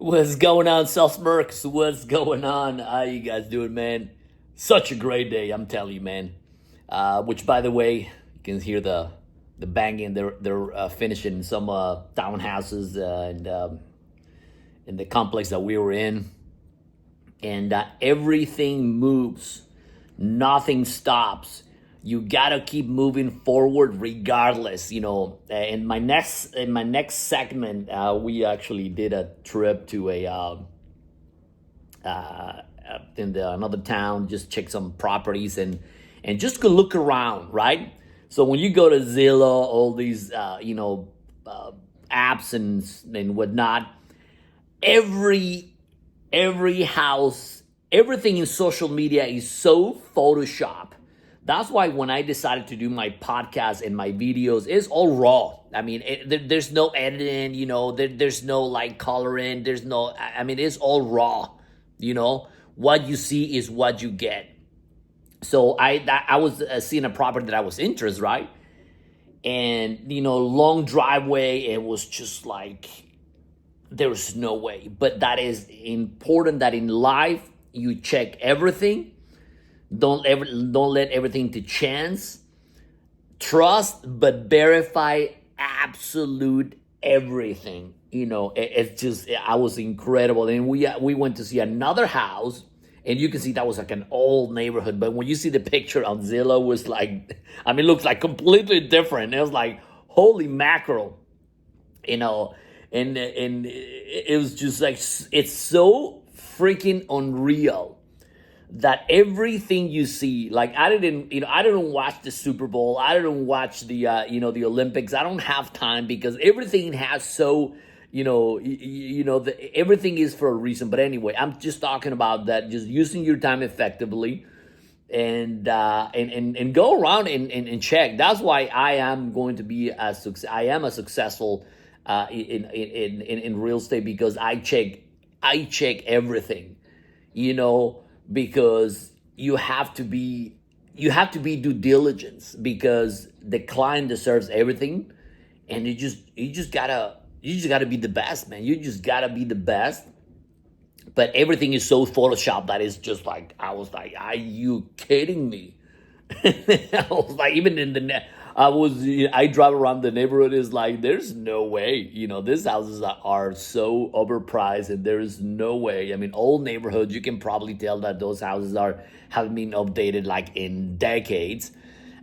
What's going on, Self Mercs? What's going on? How you guys doing, man? Such a great day, I'm telling you, man. Which, by the way, you can hear the banging. They're finishing some townhouses and in the complex that we were in, and everything moves. Nothing stops. You gotta keep moving forward regardless. In my next segment, we actually did a trip to another town, just check some properties and just go look around, right? So when you go to Zillow, all these apps and whatnot, every house, everything in social media is so Photoshop. That's why when I decided to do my podcast and my videos, it's all raw. I mean, there's no editing, there's no like coloring, it's all raw. What you see is what you get. So I was seeing a property that I was interested, right? And, long driveway, it was just like, there's no way. But that is important that in life, you check everything. Don't let everything to chance. Trust, but verify absolute everything. It's just, I was incredible. And we went to see another house, and you can see that was like an old neighborhood. But when you see the picture on Zillow, it was like, it looks like completely different. It was like, holy mackerel, and it was just like, it's so freaking unreal that everything you see, like I didn't watch the Super Bowl, I didn't watch the the Olympics. I don't have time because everything has so everything is for a reason. But anyway, I'm just talking about that, just using your time effectively and go around and check. That's why I am going to be I am a successful in real estate, because I check everything, because you have to be due diligence, because the client deserves everything, and you just gotta be the best, man. You just gotta be the best. But everything is so Photoshop that it's just like, I was like, are you kidding me? I was like, even in the I drive around the neighborhood, is like, there's no way, these houses are so overpriced, and there is no way. I mean, old neighborhoods, you can probably tell that those houses haven't been updated like in decades.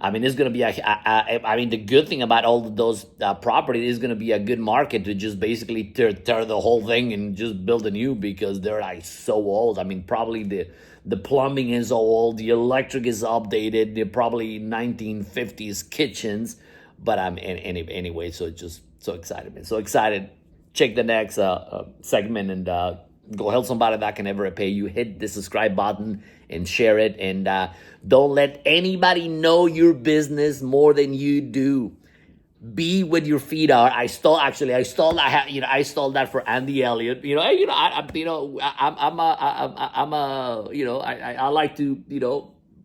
I mean, it's gonna be the good thing about all of those properties is gonna be a good market to just basically tear the whole thing and just build a new, because they're like so old. I mean, probably the plumbing is old, the electric is updated, they're probably 1950s kitchens. But anyway, so just so excited, man. So excited. Check the next segment and go help somebody that can never repay you. Hit the subscribe button and share it. And don't let anybody know your business more than you do. Be what your feet are. I stole that for Andy Elliott. I like to,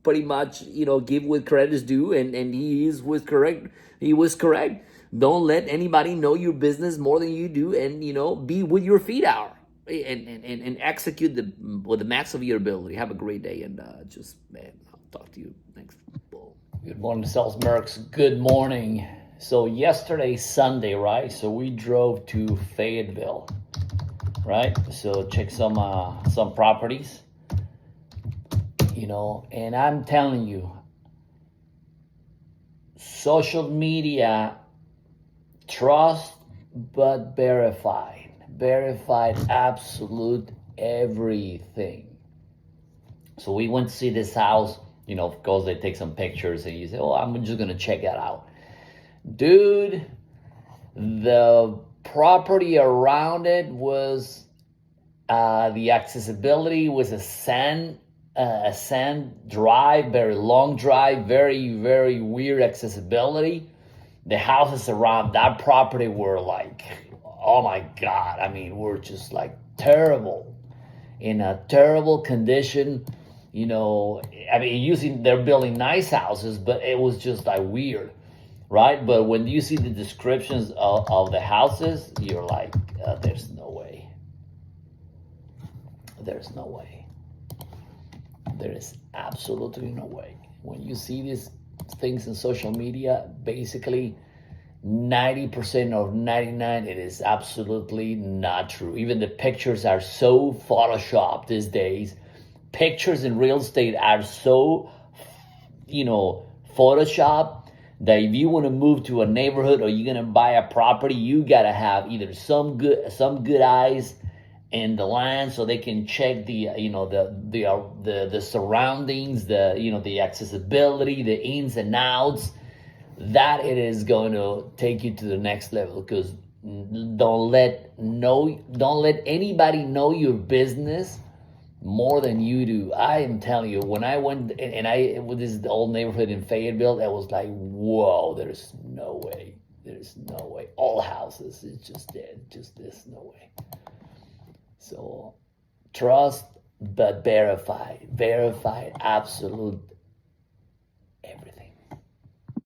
pretty much, give with credit is due, and he was correct. Don't let anybody know your business more than you do, and be what your feet are, and execute with the max of your ability. Have a great day, and man, I'll talk to you next. Good morning, Sales Mercs. Good morning. So yesterday, Sunday, right? So we drove to Fayetteville, right? So check some properties, and I'm telling you, social media, trust but verified absolute everything. So we went to see this house, of course they take some pictures, and you say, oh, I'm just gonna check that out. Dude, the property around it was, the accessibility was a sand drive, very long drive, very, very weird accessibility. The houses around that property were like, oh my God, we're just like terrible, in a terrible condition. They're building nice houses, but it was just like weird. Right? But when you see the descriptions of the houses, you're like, there's no way. there's no way. There is absolutely no way. When you see these things in social media, basically 90% or 99, it is absolutely not true. Even the pictures are so photoshopped these days. Pictures in real estate are so, Photoshop, that if you want to move to a neighborhood or you're gonna buy a property, you gotta have either some good eyes in the land so they can check the surroundings, the accessibility, the ins and outs. That it is going to take you to the next level, because don't let anybody know your business more than you do. I am telling you, when I went and I with this old neighborhood in Fayetteville, I was like, whoa, there's no way. There's no way. All houses, it's just dead. Just there's no way. So trust but verify. Verify absolute